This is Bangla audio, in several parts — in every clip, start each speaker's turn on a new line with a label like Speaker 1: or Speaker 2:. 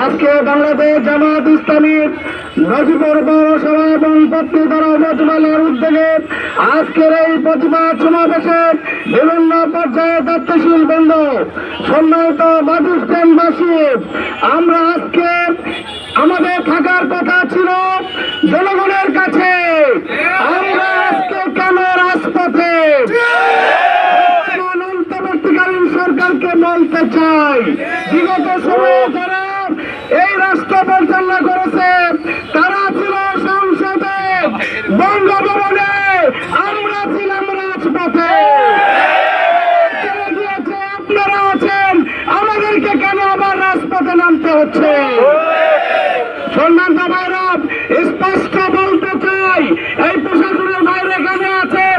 Speaker 1: আজকে বাংলাদেশ জামাত ইসলামীর গাজীপুর পৌরসভা এবং পত্নীধারা উপজেলার উদ্যোগে আজকের এই প্রতিবাদ সমাবেশে বিভিন্ন পর্যায়ে দায়িত্বশীল বৃন্দ, সম্মানিত বাসী, আমরা আজকে আমাদের থাকার কথা ছিল জনগণের কাছে। আমরা আজকে কেন রাজপথে অন্তর্বর্তীকালীন সরকারকে বলতে চাই, বিগত সময়ে যারা এই রাষ্ট্র পরিচালনা করেছে তারা ছিল সংসদে, বঙ্গভবনে, আমরা ছিলাম রাজপথে। আপনারা আছেন, আমাদেরকে কেন আবার রাজপথে নামতে হচ্ছে? সম্মানিত ভাইরা, স্পষ্ট বলতে চাই, এই প্রশাসনের বাইরে এখানে আছেন,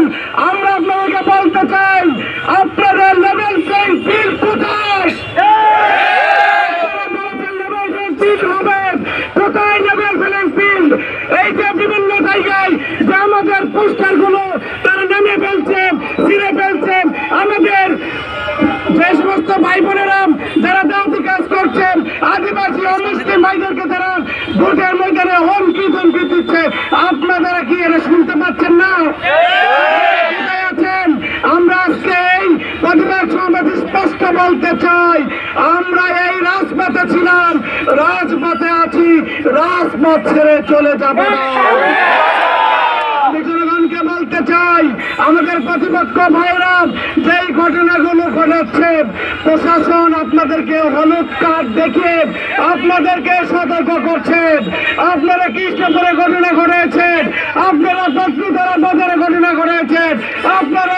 Speaker 1: আমরা আপনাদেরকে বলতে চাই, আপনাদের লেভেল প্লেইং ফিল্ড কোথায়? কোথায় লেভেল প্লেইং ফিল্ড? এই যে বিভিন্ন জায়গায় যে আমাদের পোস্টার গুলো তারা নামে ফেলছেন, ছিঁড়ে ফেলছেন, আমাদের যে সমস্ত ভাই বোনেরা যারা দাওয়াতি কাজ করছেন, আদিবাসী অমুসলিম ভাইদেরকে তারা ভোটের ময়দানে হুমকি ধমকি দিচ্ছে, আপনারা কি এটা শুনতে পাচ্ছেন না? আছেন, আমরা আজকে এই প্রতিবাদ সমাবেশে স্পষ্ট বলতে চাই, আমরা এই রাজপথে ছিলাম, রাজপথে আছি, রাজপথ ছেড়ে চলে যাব না। জনগণকে বলতে চাই, আমাদের প্রতিপক্ষ ভাইরা যেই ঘটনাগুলো ঘটাচ্ছে, প্রশাসন আপনাদেরকে হলুদ কার্ড দেখে আপনাদেরকে সতর্ক করছেন। আপনারা কৃষ্ণপুরে ঘটনা ঘটেছেন, আপনারা পত্নীধারা বাজারে ঘটনা ঘটেছেন, আপনারা